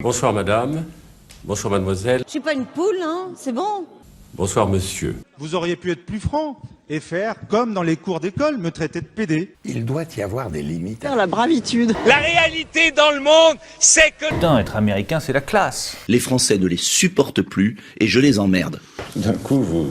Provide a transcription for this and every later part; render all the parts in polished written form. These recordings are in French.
Bonsoir madame, bonsoir mademoiselle, Je suis pas une poule, hein, c'est bon. bonsoir monsieur. Vous auriez pu être plus franc et faire comme dans les cours d'école, me traiter de pédé. Il doit y avoir des limites. La bravitude. La réalité dans le monde, c'est que... Putain, être américain, c'est la classe. Les Français ne les supportent plus et je les emmerde. D'un coup, vous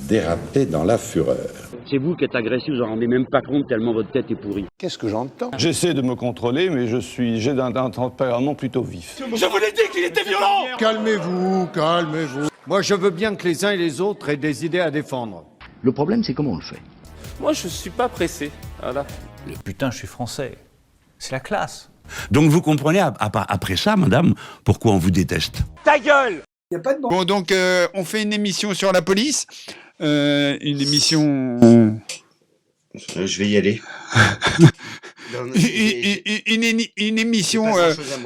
dérapez dans la fureur. C'est vous qui êtes agressif, vous en rendez même pas compte tellement votre tête est pourrie. Qu'est-ce que j'entends? J'essaie de me contrôler, mais j'ai un tempérament plutôt vif. Je vous l'ai dit qu'il était violent. Calmez-vous, calmez-vous. Moi, je veux bien que les uns et les autres aient des idées à défendre. Le problème, c'est comment on le fait. Moi, je suis pas pressé. Voilà. Le putain, je suis français. C'est la classe. Donc vous comprenez, après ça, madame, pourquoi on vous déteste. Ta gueule. Bon, donc, on fait une émission sur la police. Une émission... Je vais y aller. une émission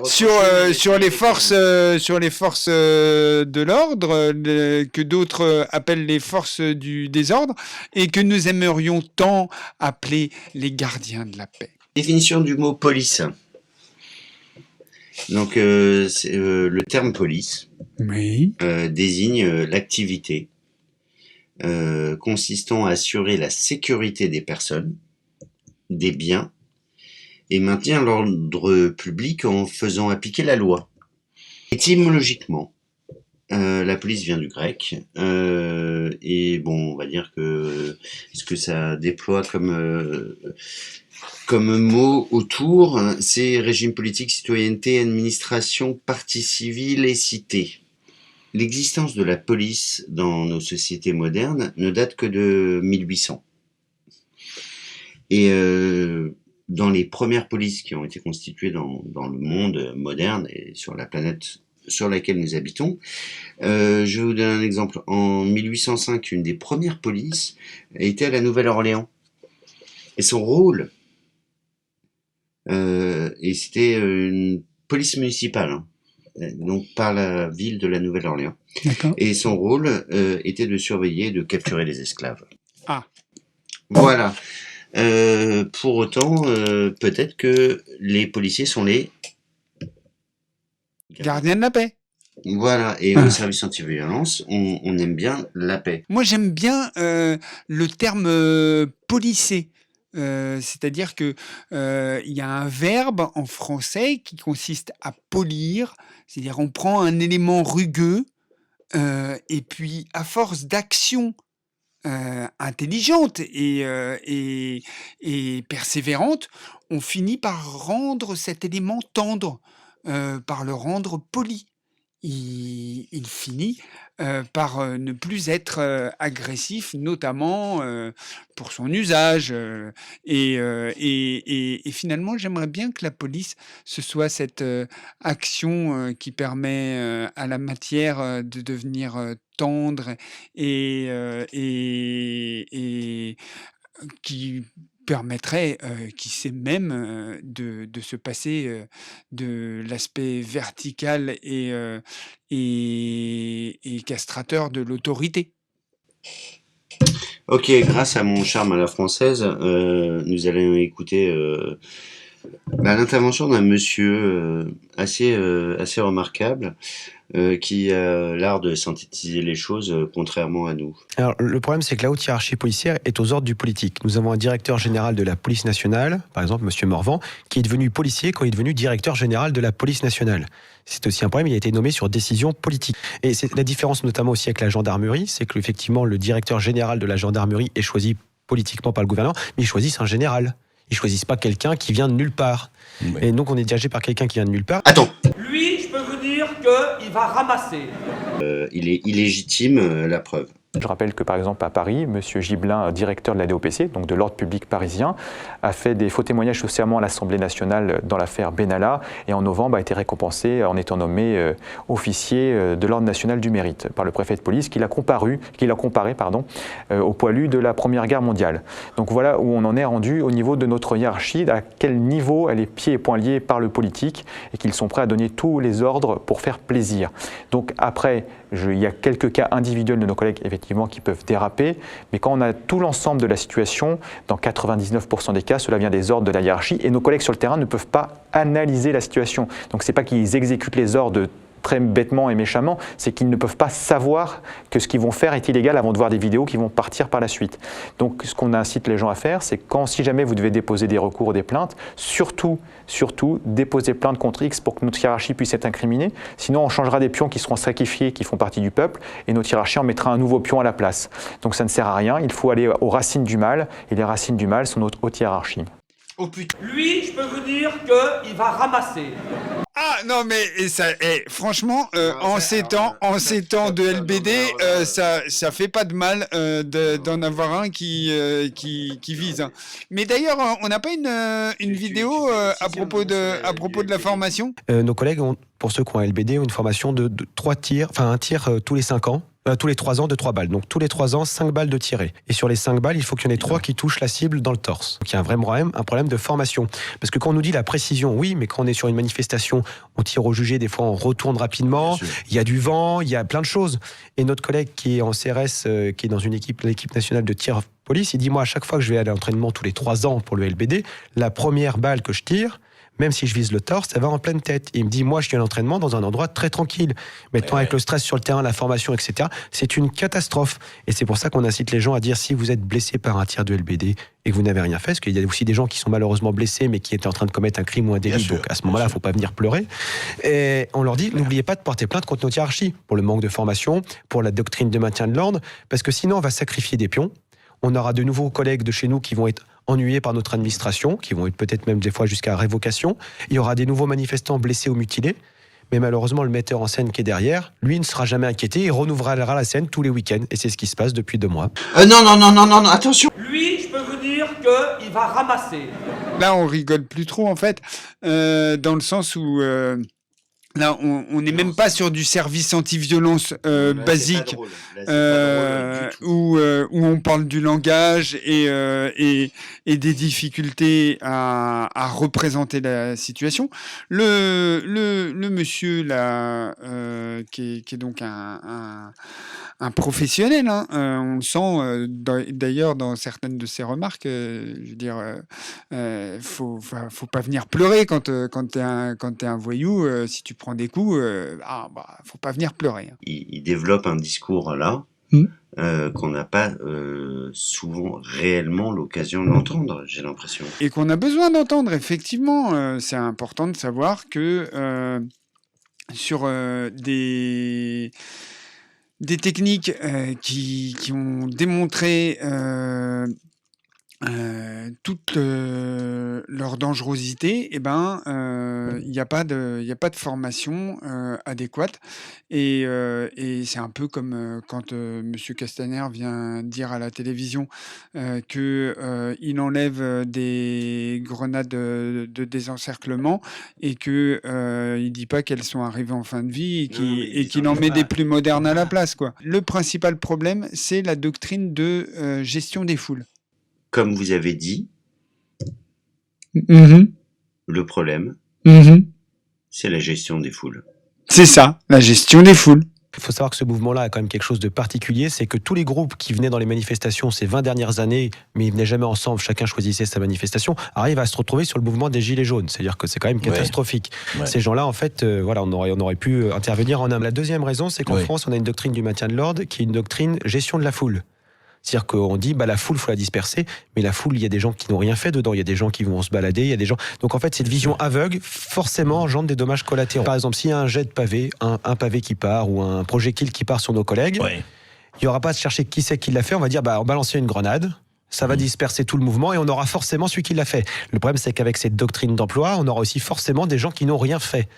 sur les forces de l'ordre, que d'autres appellent les forces du désordre, et que nous aimerions tant appeler les gardiens de la paix. Définition du mot police. Donc, le terme police désigne l'activité consistant à assurer la sécurité des personnes, des biens, et maintenir l'ordre public en faisant appliquer la loi. Étymologiquement, la police vient du grec, et bon, on va dire que ce que ça déploie comme mot autour, c'est régime politique, citoyenneté, administration, partie civile et cité. L'existence de la police dans nos sociétés modernes ne date que de 1800. Et dans les premières polices qui ont été constituées dans le monde moderne et sur la planète sur laquelle nous habitons, je vais vous donner un exemple. En 1805, une des premières polices était à la Nouvelle-Orléans. Et son rôle, et c'était une police municipale, hein, donc par la ville de la Nouvelle-Orléans. Et son rôle était de surveiller et de capturer les esclaves. Ah. Voilà. Pour autant, peut-être que les policiers sont les Gardiens de la paix. Voilà, et au service anti-violence, on aime bien la paix. Moi, j'aime bien le terme policé. C'est-à-dire que il y a un verbe en français qui consiste à polir, c'est-à-dire on prend un élément rugueux et puis à force d'action intelligente et persévérante, on finit par rendre cet élément tendre, par le rendre poli. Il finit par ne plus être agressif, notamment pour son usage. Et finalement, j'aimerais bien que la police, ce soit cette action qui permet à la matière de devenir tendre et qui permettrait, qui sait même, de se passer de l'aspect vertical et castrateur de l'autorité. Ok, grâce à mon charme à la française, nous allons écouter l'intervention d'un monsieur assez remarquable, qui a l'art de synthétiser les choses, contrairement à nous. Alors, le problème, c'est que la haute hiérarchie policière est aux ordres du politique. Nous avons un directeur général de la police nationale, par exemple, monsieur Morvan, qui est devenu policier quand il est devenu directeur général de la police nationale. C'est aussi un problème, il a été nommé sur décision politique. Et c'est la différence notamment aussi avec la gendarmerie, c'est que effectivement le directeur général de la gendarmerie est choisi politiquement par le gouvernement, mais ils choisissent un général. Ils choisissent pas quelqu'un qui vient de nulle part. Ouais. Et donc on est dirigé par quelqu'un qui vient de nulle part. Attends. Lui, je peux vous dire qu'il va ramasser. Il est illégitime, la preuve. Je rappelle que par exemple à Paris, M. Gibelin, directeur de la DOPC, donc de l'ordre public parisien, a fait des faux témoignages au serment à l'Assemblée nationale dans l'affaire Benalla et en novembre a été récompensé en étant nommé officier de l'ordre national du mérite par le préfet de police qui l'a comparé au poilu de la Première Guerre mondiale. Donc voilà où on en est rendu au niveau de notre hiérarchie, à quel niveau elle est pieds et poings liés par le politique et qu'ils sont prêts à donner tous les ordres pour faire plaisir. Donc après, il y a quelques cas individuels de nos collègues effectivement effectivement qui peuvent déraper, mais quand on a tout l'ensemble de la situation, dans 99% des cas, cela vient des ordres de la hiérarchie et nos collègues sur le terrain ne peuvent pas analyser la situation. Donc c'est pas qu'ils exécutent les ordres très bêtement et méchamment, c'est qu'ils ne peuvent pas savoir que ce qu'ils vont faire est illégal avant de voir des vidéos qui vont partir par la suite. Donc ce qu'on incite les gens à faire, c'est si jamais vous devez déposer des recours ou des plaintes, surtout déposez plainte contre X pour que notre hiérarchie puisse être incriminée. Sinon on changera des pions qui seront sacrifiés, qui font partie du peuple, et notre hiérarchie en mettra un nouveau pion à la place. Donc ça ne sert à rien, il faut aller aux racines du mal, et les racines du mal sont notre haute hiérarchie. Oh putain. Lui, je peux vous dire qu'il va ramasser. Ah non mais franchement en ces temps de LBD ça fait pas de mal d'en avoir un qui vise. Hein. Mais d'ailleurs on n'a pas une vidéo à propos de la formation. Nos collègues ont, pour ceux qui ont un LBD, ont une formation de 3 tirs, enfin un tir tous les 5 ans. Tous les 3 ans de 3 balles. Donc tous les 3 ans, 5 balles de tirées. Et sur les 5 balles, il faut qu'il y en ait 3 qui touchent la cible dans le torse. Donc il y a un problème de formation. Parce que quand on nous dit la précision, oui, mais quand on est sur une manifestation, on tire au jugé, des fois on retourne rapidement, il y a du vent, il y a plein de choses. Et notre collègue qui est en CRS, qui est dans l'équipe nationale de tir police, il dit, moi à chaque fois que je vais aller à l'entraînement tous les 3 ans pour le LBD, la première balle que je tire, même si je vise le torse, ça va en pleine tête. Et il me dit, moi, je suis à l'entraînement dans un endroit très tranquille. Maintenant, avec le stress sur le terrain, la formation, etc., c'est une catastrophe. Et c'est pour ça qu'on incite les gens à dire, si vous êtes blessé par un tir de LBD et que vous n'avez rien fait, parce qu'il y a aussi des gens qui sont malheureusement blessés, mais qui étaient en train de commettre un crime ou un délit, donc à ce moment-là, il ne faut pas venir pleurer. Et on leur dit, n'oubliez pas de porter plainte contre notre hiérarchie, pour le manque de formation, pour la doctrine de maintien de l'ordre, parce que sinon, on va sacrifier des pions. On aura de nouveaux collègues de chez nous qui vont être ennuyés par notre administration, qui vont être peut-être même des fois jusqu'à révocation. Il y aura des nouveaux manifestants blessés ou mutilés. Mais malheureusement, le metteur en scène qui est derrière, lui ne sera jamais inquiété. Il renouvelera la scène tous les week-ends. Et c'est ce qui se passe depuis 2 mois. Non, attention. Lui, je peux vous dire qu'il va ramasser. Là, on rigole plus trop, en fait, dans le sens où... Là, on n'est même pas sur du service anti-violence basique, où on parle du langage et des difficultés à représenter la situation. Le monsieur là, qui est donc un professionnel, hein, on le sent d'ailleurs dans certaines de ses remarques. Je veux dire, faut pas venir pleurer quand t'es un voyou. Si tu prends des coups, faut pas venir pleurer. Il développe un discours là qu'on n'a pas souvent réellement l'occasion d'entendre, j'ai l'impression. Et qu'on a besoin d'entendre, effectivement. C'est important de savoir que sur des techniques qui ont démontré toute leur dangerosité, il n'y a pas de formation adéquate et c'est un peu comme quand Monsieur Castaner vient dire à la télévision qu'il enlève des grenades de désencerclement et que il dit pas qu'elles sont arrivées en fin de vie et qu'il en met des plus modernes à la place, quoi. Le principal problème, c'est la doctrine de gestion des foules. Comme vous avez dit, le problème, c'est la gestion des foules. C'est ça, la gestion des foules. Il faut savoir que ce mouvement-là a quand même quelque chose de particulier, c'est que tous les groupes qui venaient dans les manifestations ces 20 dernières années, mais ils venaient jamais ensemble, chacun choisissait sa manifestation, arrivent à se retrouver sur le mouvement des Gilets jaunes. C'est-à-dire que c'est quand même catastrophique. Ouais. Ces gens-là, en fait, on aurait pu intervenir en un. La deuxième raison, c'est qu'en France, on a une doctrine du maintien de l'ordre qui est une doctrine gestion de la foule. C'est-à-dire qu'on dit, la foule, il faut la disperser, mais la foule, il y a des gens qui n'ont rien fait dedans, il y a des gens qui vont se balader, il y a des gens... Donc en fait, cette vision aveugle, forcément, engendre des dommages collatéraux. Par exemple, s'il y a un jet de pavé, un pavé qui part, ou un projectile qui part sur nos collègues, il n'y aura pas à se chercher qui c'est qui l'a fait, on va dire, on balance une grenade, ça va disperser tout le mouvement, et on aura forcément celui qui l'a fait. Le problème, c'est qu'avec cette doctrine d'emploi, on aura aussi forcément des gens qui n'ont rien fait.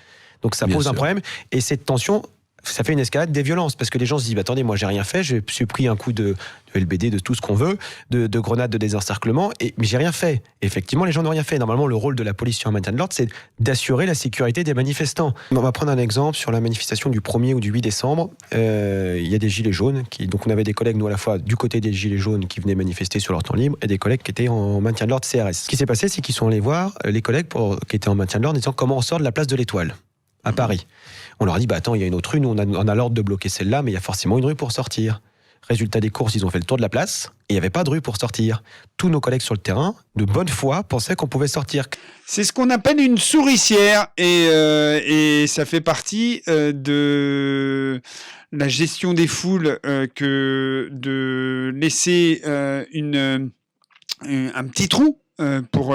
Donc ça pose un problème, et cette tension... Ça fait une escalade des violences, parce que les gens se disent, attendez, moi j'ai rien fait, je suis pris un coup de LBD, de tout ce qu'on veut, de grenades de désencerclement, mais j'ai rien fait. Et effectivement, les gens n'ont rien fait. Normalement, le rôle de la police sur un maintien de l'ordre, c'est d'assurer la sécurité des manifestants. On va prendre un exemple sur la manifestation du 1er ou du 8 décembre. Il y a des gilets jaunes, donc on avait des collègues, nous à la fois, du côté des gilets jaunes qui venaient manifester sur leur temps libre, et des collègues qui étaient en maintien de l'ordre CRS. Ce qui s'est passé, c'est qu'ils sont allés voir les collègues qui étaient en maintien de l'ordre, en disant comment on sort de la place de l'Étoile à Paris. On leur a dit, attends, il y a une autre rue, nous on a l'ordre de bloquer celle-là, mais il y a forcément une rue pour sortir. Résultat des courses, ils ont fait le tour de la place et il n'y avait pas de rue pour sortir. Tous nos collègues sur le terrain, de bonne foi, pensaient qu'on pouvait sortir. C'est ce qu'on appelle une souricière et ça fait partie de la gestion des foules que de laisser un petit trou pour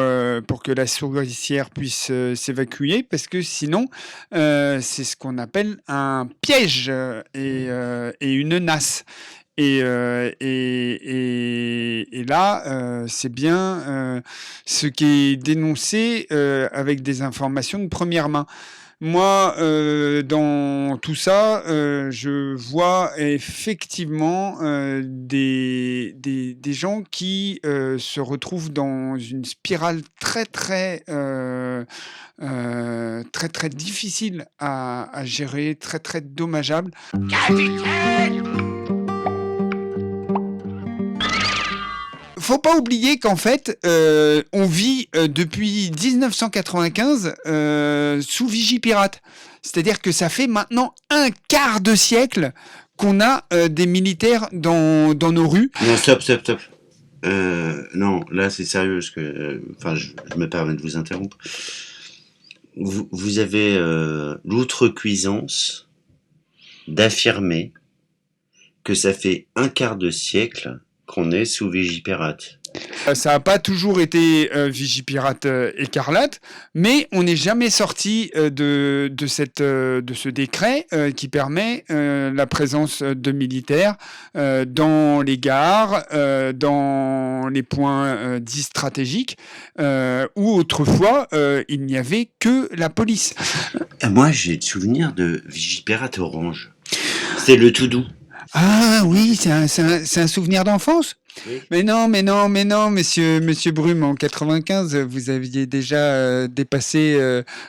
que la souricière puisse s'évacuer, parce que sinon, c'est ce qu'on appelle un piège et une nasse. Et là, c'est bien ce qui est dénoncé avec des informations de première main. Moi, dans tout ça, je vois effectivement des gens qui se retrouvent dans une spirale très difficile à gérer, très dommageable. Faut pas oublier qu'en fait, on vit depuis 1995 sous Vigipirate. C'est-à-dire que ça fait maintenant un quart de siècle qu'on a des militaires dans nos rues. Non, stop. Non, là c'est sérieux, parce que, je me permets de vous interrompre. Vous avez l'outrecuidance d'affirmer que ça fait un quart de siècle qu'on est sous Vigipirate. Ça n'a pas toujours été Vigipirate écarlate, mais on n'est jamais sorti de ce décret qui permet la présence de militaires dans les gares, dans les points dits stratégiques, où autrefois il n'y avait que la police. Moi, j'ai le souvenir de Vigipirate Orange. C'est le tout doux. Ah oui, c'est un souvenir d'enfance. Oui. Mais non, monsieur Brume, en 95, vous aviez déjà dépassé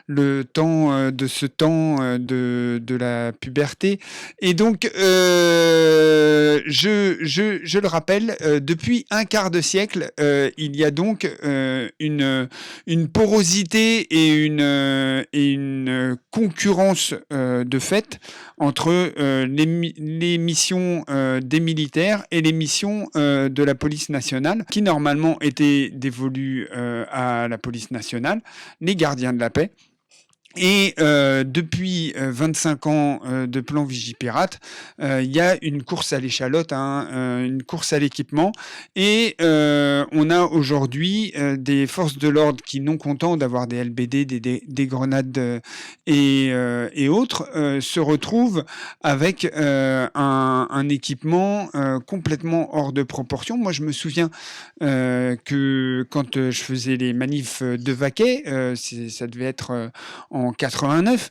le temps de ce temps de la puberté. Et donc, je le rappelle, depuis un quart de siècle, il y a donc une porosité et une concurrence de fait entre les missions des militaires et les missions de la police nationale, qui normalement étaient dévolues à la police nationale, les gardiens de la paix. Et depuis 25 ans de plan Vigipirate, il y a une course à l'échalote, une course à l'équipement, et on a aujourd'hui des forces de l'ordre qui, non contents d'avoir des LBD, des grenades et autres, se retrouvent avec un équipement complètement hors de proportion. Moi, je me souviens que quand je faisais les manifs de Vaquet, ça devait être en 89,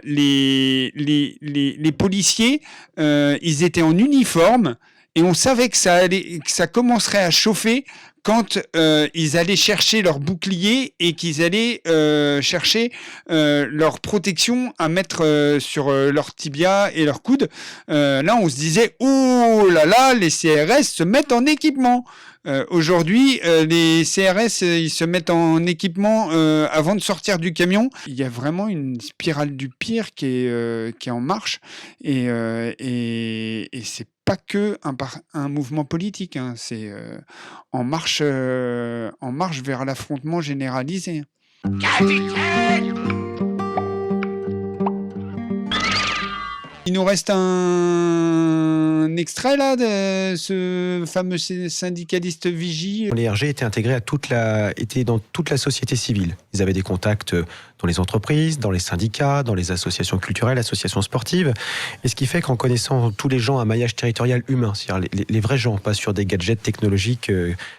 les policiers, ils étaient en uniforme et on savait que ça commencerait à chauffer quand ils allaient chercher leur bouclier et qu'ils allaient chercher leur protection à mettre sur leur tibia et leur coude. Là, on se disait « Oh là là, les CRS se mettent en équipement !» Aujourd'hui, les CRS, ils se mettent en équipement avant de sortir du camion. Il y a vraiment une spirale du pire qui est en marche et c'est pas que un mouvement politique, c'est en marche vers l'affrontement généralisé. Il nous reste un extrait là de ce fameux syndicaliste Vigie. Les RG étaient intégrés étaient dans toute la société civile. Ils avaient des contacts dans les entreprises, dans les syndicats, dans les associations culturelles, associations sportives. Et ce qui fait qu'en connaissant tous les gens, un maillage territorial humain, c'est-à-dire les vrais gens, pas sur des gadgets technologiques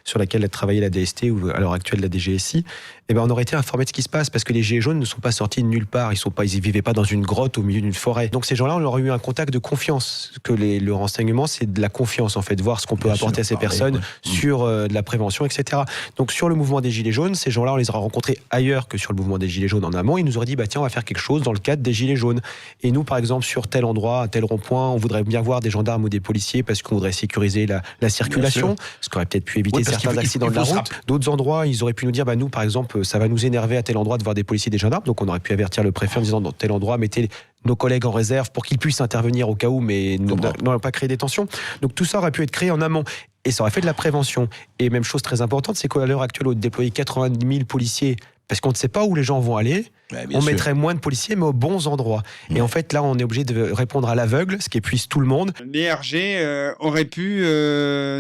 sur lesquels a travaillé la DST ou à l'heure actuelle la DGSI, on aurait été informé de ce qui se passe, parce que les gilets jaunes ne sont pas sortis de nulle part. Ils vivaient pas dans une grotte au milieu d'une forêt. Donc ces gens-là, on leur a eu un contact de confiance. Que le renseignement, c'est de la confiance, en fait, voir ce qu'on peut apporter à ces personnes sur de la prévention, etc. Donc sur le mouvement des gilets jaunes, ces gens-là, on les aura rencontrés ailleurs que sur le mouvement des gilets jaunes en amont. Ils nous auraient dit, tiens, on va faire quelque chose dans le cadre des gilets jaunes. Et nous, par exemple, sur tel endroit, à tel rond-point, on voudrait bien voir des gendarmes ou des policiers parce qu'on voudrait sécuriser la circulation, ce qui aurait peut-être pu éviter certains accidents de la route. D'autres endroits, ils auraient pu nous dire, nous, par exemple, ça va nous énerver à tel endroit de voir des policiers et des gendarmes, donc on aurait pu avertir le préfet en disant, dans tel endroit, mettez nos collègues en réserve pour qu'ils puissent intervenir au cas où, mais n'aurait pas créé des tensions. Donc tout ça aurait pu être créé en amont. Et ça aurait fait de la prévention. Et même chose très importante, c'est qu'à l'heure actuelle, au déployer 90 000 policiers, parce qu'on ne sait pas où les gens vont aller, on mettrait moins de policiers, mais aux bons endroits. Et en fait, là, on est obligé de répondre à l'aveugle, ce qui épuise tout le monde. Les RG auraient pu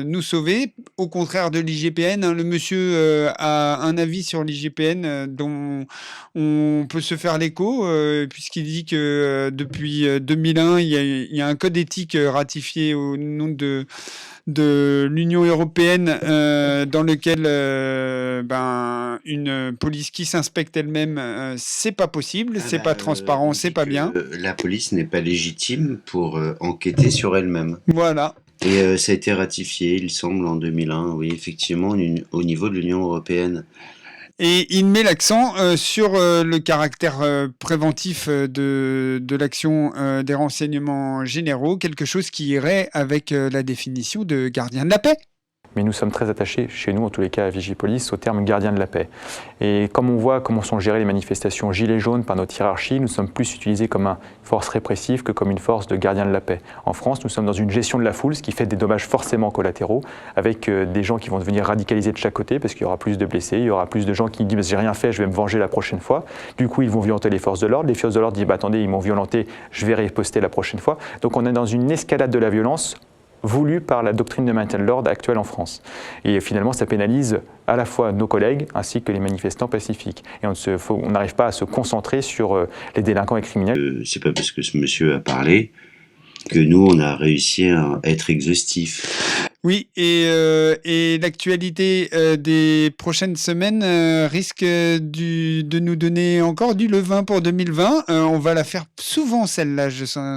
nous sauver, au contraire de l'IGPN. Le monsieur a un avis sur l'IGPN dont on peut se faire l'écho, puisqu'il dit que depuis 2001, il y a un code éthique ratifié au nom de l'Union européenne dans lequel une police qui s'inspecte elle-même, c'est pas possible, c'est pas transparent, c'est pas bien. La police n'est pas légitime pour enquêter sur elle-même. Voilà. Et ça a été ratifié, il semble, en 2001, oui, effectivement, au niveau de l'Union européenne. Et il met l'accent sur le caractère préventif de l'action des renseignements généraux, quelque chose qui irait avec la définition de gardien de la paix. Mais nous sommes très attachés, chez nous en tous les cas à Vigipolice, au terme gardien de la paix. Et comme on voit comment sont gérées les manifestations gilets jaunes par notre hiérarchie, nous sommes plus utilisés comme une force répressive que comme une force de gardien de la paix. En France, nous sommes dans une gestion de la foule, ce qui fait des dommages forcément collatéraux, avec des gens qui vont devenir radicalisés de chaque côté, parce qu'il y aura plus de blessés, il y aura plus de gens qui disent « j'ai rien fait, je vais me venger la prochaine fois ». Du coup, ils vont violenter les forces de l'ordre. Les forces de l'ordre disent « attendez, ils m'ont violenté, je vais riposter la prochaine fois ». Donc on est dans une escalade de la violence voulu par la doctrine de maintien de l'ordre actuelle en France. Et finalement, ça pénalise à la fois nos collègues ainsi que les manifestants pacifiques. Et on n'arrive pas à se concentrer sur les délinquants et criminels. C'est pas parce que ce monsieur a parlé que nous, on a réussi à être exhaustifs. Oui, et l'actualité des prochaines semaines risque de nous donner encore du levain pour 2020. On va la faire souvent, celle-là,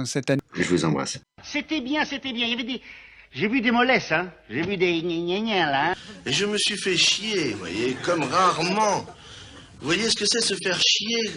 cette année. Je vous embrasse. C'était bien. Il y avait j'ai vu des mollesses, hein. J'ai vu des gna là. Et je me suis fait chier, vous voyez, comme rarement. Vous voyez ce que c'est se faire chier